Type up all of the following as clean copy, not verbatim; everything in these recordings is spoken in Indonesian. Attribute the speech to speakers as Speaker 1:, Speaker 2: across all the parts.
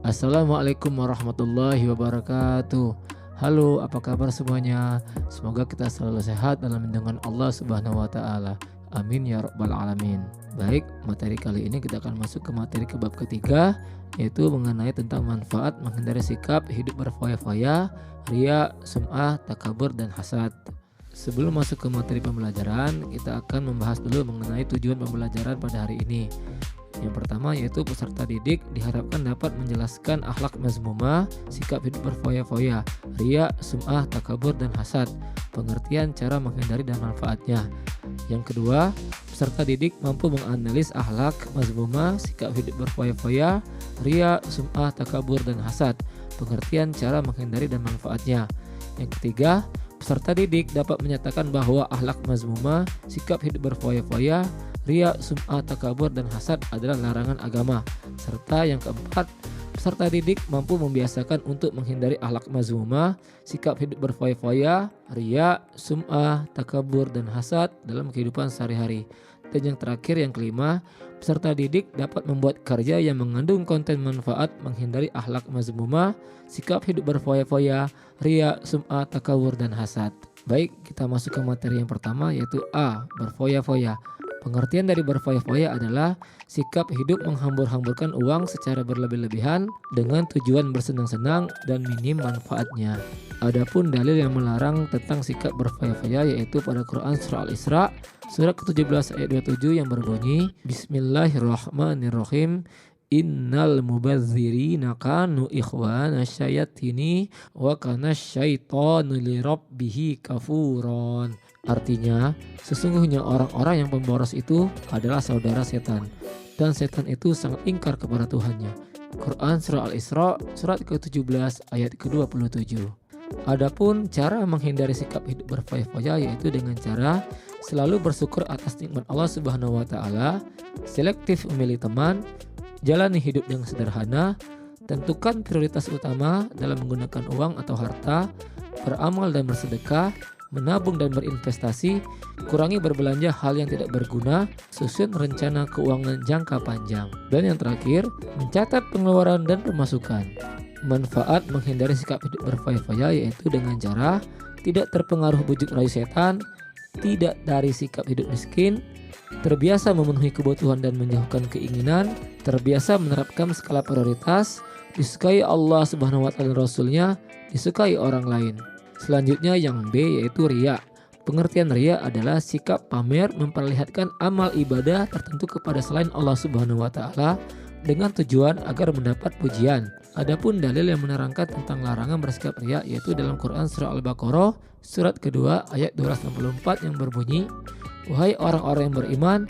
Speaker 1: Assalamualaikum warahmatullahi wabarakatuh. Halo, apa kabar semuanya? Semoga kita selalu sehat dalam lindungan Allah Subhanahu wa taala. Amin ya rabbal alamin. Baik, materi kali ini kita akan masuk ke materi bab ketiga, yaitu mengenai tentang manfaat menghindari sikap hidup berfoya-foya, riya, sum'ah, takabur dan hasad. Sebelum masuk ke materi pembelajaran, kita akan membahas dulu mengenai tujuan pembelajaran pada hari ini. Yang pertama yaitu peserta didik diharapkan dapat menjelaskan akhlak mazmumah, sikap hidup berfoya-foya, riya, sum'ah, takabur dan hasad, pengertian cara menghindari dan manfaatnya. Yang kedua, peserta didik mampu menganalisis akhlak mazmumah, sikap hidup berfoya-foya, riya, sum'ah, takabur dan hasad, pengertian cara menghindari dan manfaatnya. Yang ketiga, peserta didik dapat menyatakan bahwa akhlak mazmumah, sikap hidup berfoya-foya, riya, sum'ah, takabur dan hasad adalah larangan agama. Serta yang keempat, peserta didik mampu membiasakan untuk menghindari akhlak mazmumah, sikap hidup berfoya-foya, riya, sum'ah, takabur dan hasad dalam kehidupan sehari-hari. Dan yang terakhir, yang kelima, peserta didik dapat membuat karya yang mengandung konten manfaat menghindari akhlak mazmumah, sikap hidup berfoya-foya, riya, sum'ah, takabur dan hasad. Baik, kita masuk ke materi yang pertama, yaitu A. Berfoya-foya. Pengertian dari berfoya-foya adalah sikap hidup menghambur-hamburkan uang secara berlebih-lebihan dengan tujuan bersenang-senang dan minim manfaatnya. Adapun dalil yang melarang tentang sikap berfoya-foya yaitu pada Quran surah Al-Isra surat ke-17 ayat 27 yang berbunyi Bismillahirrahmanirrahim. Innal mubazzirina kanu ikhwana syayatini wa kana syaitanu lirabbihi kafuron. Artinya, sesungguhnya orang-orang yang pemboros itu adalah saudara setan, dan setan itu sangat ingkar kepada Tuhannya. Quran surah Al-Isra surat ke-17 ayat ke-27. Adapun cara menghindari sikap hidup berfoya-foya yaitu dengan cara selalu bersyukur atas nikmat Allah Subhanahu wa taala, selektif memilih teman, jalani hidup yang sederhana, tentukan prioritas utama dalam menggunakan uang atau harta, beramal dan bersedekah, menabung dan berinvestasi, kurangi berbelanja hal yang tidak berguna, susun rencana keuangan jangka panjang. Dan yang terakhir, mencatat pengeluaran dan pemasukan. Manfaat menghindari sikap hidup berfoya-foya yaitu dengan cara tidak terpengaruh bujuk rayu setan, tidak dari sikap hidup miskin, terbiasa memenuhi kebutuhan dan menjauhkan keinginan, terbiasa menerapkan skala prioritas, disukai Allah Subhanahu wa taala dan Rasulnya, disukai orang lain. Selanjutnya yang B yaitu riya. Pengertian riya adalah sikap pamer memperlihatkan amal ibadah tertentu kepada selain Allah Subhanahu wa taala dengan tujuan agar mendapat pujian. Adapun dalil yang menerangkan tentang larangan bersikap riya yaitu dalam Quran surah Al-Baqarah surat kedua ayat 264 yang berbunyi Wahai orang-orang yang beriman,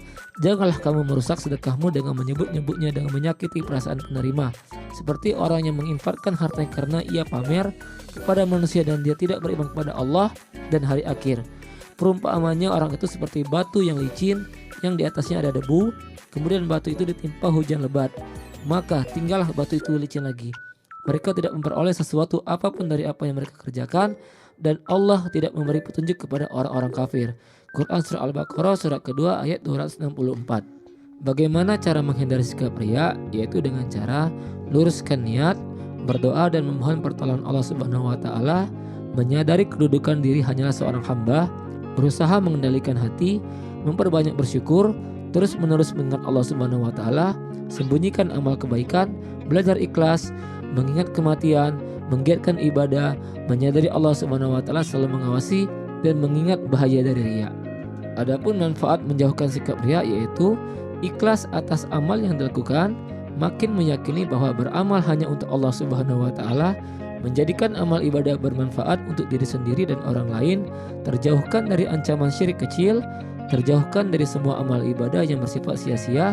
Speaker 1: janganlah kamu merusak sedekahmu dengan menyebut-nyebutnya dengan menyakiti perasaan penerima. Seperti orang yang menginfakkan hartanya karena ia pamer kepada manusia dan dia tidak beriman kepada Allah dan hari akhir. Perumpamannya orang itu seperti batu yang licin yang di atasnya ada debu, kemudian batu itu ditimpa hujan lebat. Maka tinggallah batu itu licin lagi. Mereka tidak memperoleh sesuatu apapun dari apa yang mereka kerjakan dan Allah tidak memberi petunjuk kepada orang-orang kafir. Quran surah Al-Baqarah surat kedua ayat 264. Bagaimana cara menghindari sikap riya? Yaitu dengan cara luruskan niat, berdoa dan memohon pertolongan Allah Subhanahu wa taala, menyadari kedudukan diri hanyalah seorang hamba, berusaha mengendalikan hati, memperbanyak bersyukur, terus-menerus mengingat Allah Subhanahu wa taala, sembunyikan amal kebaikan, belajar ikhlas, mengingat kematian, menggiatkan ibadah, menyadari Allah Subhanahu wa taala selalu mengawasi dan mengingat bahaya dari riya. Adapun manfaat menjauhkan sikap riya yaitu ikhlas atas amal yang dilakukan, makin meyakini bahwa beramal hanya untuk Allah Subhanahu wa taala, menjadikan amal ibadah bermanfaat untuk diri sendiri dan orang lain, terjauhkan dari ancaman syirik kecil, terjauhkan dari semua amal ibadah yang bersifat sia-sia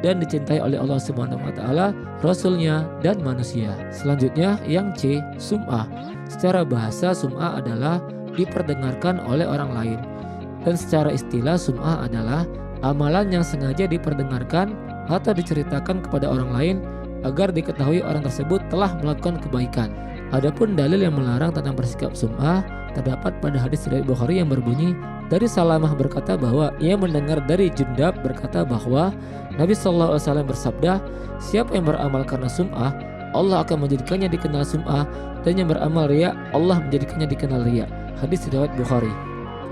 Speaker 1: dan dicintai oleh Allah Subhanahu wa taala, Rasulnya dan manusia. Selanjutnya yang C, sum'ah. Secara bahasa sum'ah adalah diperdengarkan oleh orang lain. Dan secara istilah sum'ah adalah amalan yang sengaja diperdengarkan atau diceritakan kepada orang lain agar diketahui orang tersebut telah melakukan kebaikan. Adapun dalil yang melarang tentang bersikap sum'ah terdapat pada hadis riwayat Bukhari yang berbunyi dari Salamah berkata bahwa ia mendengar dari Jundab berkata bahwa Nabi SAW bersabda, siapa yang beramal karena sum'ah Allah akan menjadikannya dikenal sum'ah, dan yang beramal riya Allah menjadikannya dikenal riya. Hadis riwayat Bukhari.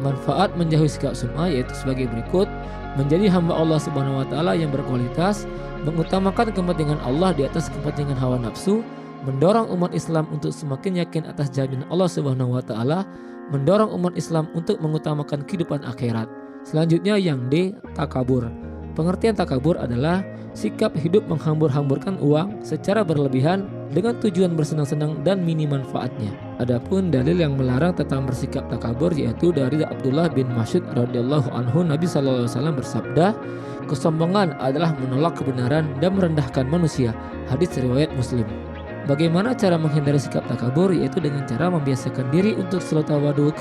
Speaker 1: Manfaat menjauhi sikap sum'ah yaitu sebagai berikut: menjadi hamba Allah Subhanahu wa taala yang berkualitas, mengutamakan kepentingan Allah di atas kepentingan hawa nafsu, mendorong umat Islam untuk semakin yakin atas jaminan Allah Subhanahu wa taala, mendorong umat Islam untuk mengutamakan kehidupan akhirat. Selanjutnya yang D, takabur. Pengertian takabur adalah sikap hidup menghambur-hamburkan uang secara berlebihan dengan tujuan bersenang-senang dan minim manfaatnya. Adapun dalil yang melarang tentang bersikap takabur yaitu dari Abdullah bin Mas'ud radhiyallahu anhu, Nabi sallallahu alaihi wasallam bersabda, "Kesombongan adalah menolak kebenaran dan merendahkan manusia." Hadis riwayat Muslim. Bagaimana cara menghindari sikap takabur? Yaitu dengan cara membiasakan diri untuk selalu tawaduk,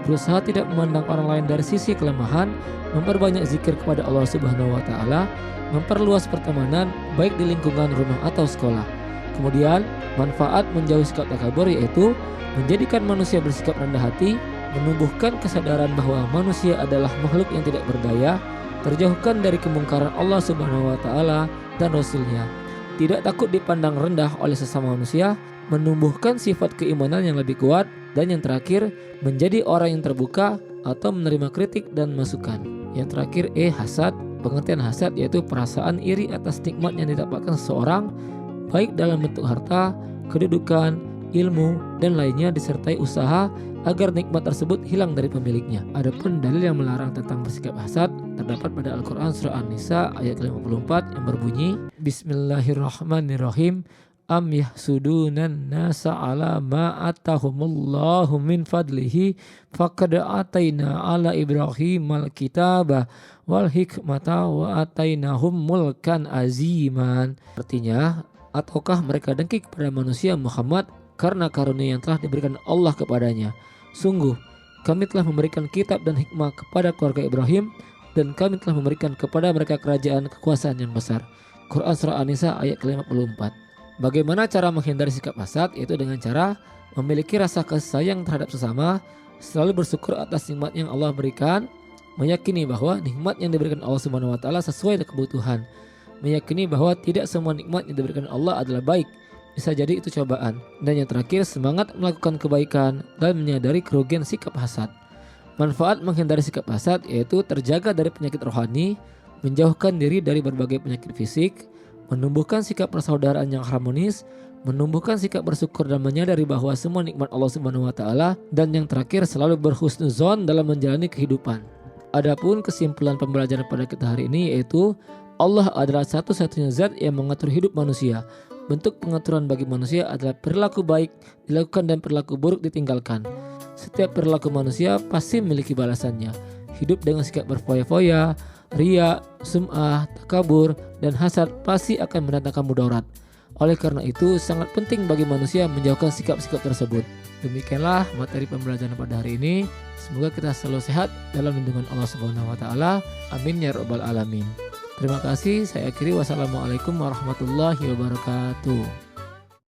Speaker 1: berusaha tidak memandang orang lain dari sisi kelemahan, memperbanyak zikir kepada Allah Subhanahu wa taala, memperluas pertemanan baik di lingkungan rumah atau sekolah. Kemudian, manfaat menjauhi sikap takabur yaitu menjadikan manusia bersikap rendah hati, menumbuhkan kesadaran bahwa manusia adalah makhluk yang tidak berdaya, terjauhkan dari kemungkaran Allah Subhanahu wa taala dan Rasul-Nya, tidak takut dipandang rendah oleh sesama manusia, menumbuhkan sifat keimanan yang lebih kuat, dan yang terakhir, menjadi orang yang terbuka atau menerima kritik dan masukan. Yang terakhir hasad. Pengertian hasad yaitu perasaan iri atas nikmat yang didapatkan seseorang, baik dalam bentuk harta, kedudukan, ilmu, dan lainnya, disertai usaha agar nikmat tersebut hilang dari pemiliknya. Adapun dalil yang melarang tentang bersikap hasad terdapat pada Al-Quran surah An-Nisa ayat 54 yang berbunyi, Bismillahirrahmanirrahim, Am yahsudunan nasa ala ma atahumullahu min fadlihi faqad ataina ala Ibrahim al-kitaba wal hikmata wa atainahum mulkan aziman. Artinya, ataukah mereka dengki kepada manusia Muhammad karena karunia yang telah diberikan Allah kepadanya? Sungguh, kami telah memberikan kitab dan hikmah kepada keluarga Ibrahim, dan kami telah memberikan kepada mereka kerajaan kekuasaan yang besar. Quran surah An-Nisa ayat ke-54. Bagaimana cara menghindari sikap hasad? Yaitu dengan cara memiliki rasa kasih sayang terhadap sesama, selalu bersyukur atas nikmat yang Allah berikan, meyakini bahwa nikmat yang diberikan Allah Subhanahu wa taala sesuai dengan kebutuhan, meyakini bahwa tidak semua nikmat yang diberikan Allah adalah baik, bisa jadi itu cobaan, dan yang terakhir, semangat melakukan kebaikan dan menyadari kerugian sikap hasad. Manfaat menghindari sikap hasad yaitu terjaga dari penyakit rohani, menjauhkan diri dari berbagai penyakit fisik, menumbuhkan sikap persaudaraan yang harmonis, menumbuhkan sikap bersyukur dan menyadari bahwa semua nikmat Allah Subhanahu wa taala, dan yang terakhir selalu berhusnuzon dalam menjalani kehidupan. Adapun kesimpulan pembelajaran pada kita hari ini yaitu Allah adalah satu-satunya zat yang mengatur hidup manusia. Bentuk pengaturan bagi manusia adalah perilaku baik dilakukan dan perilaku buruk ditinggalkan. Setiap perilaku manusia pasti memiliki balasannya. Hidup dengan sikap berfoya-foya, riya, sum'ah, takabur, dan hasad pasti akan mendatangkan mudarat. Oleh karena itu, sangat penting bagi manusia menjauhkan sikap-sikap tersebut. Demikianlah materi pembelajaran pada hari ini. Semoga kita selalu sehat dalam lindungan Allah Subhanahu wa taala. Amin ya rabbal alamin. Terima kasih. Saya akhiri. Wassalamualaikum warahmatullahi wabarakatuh.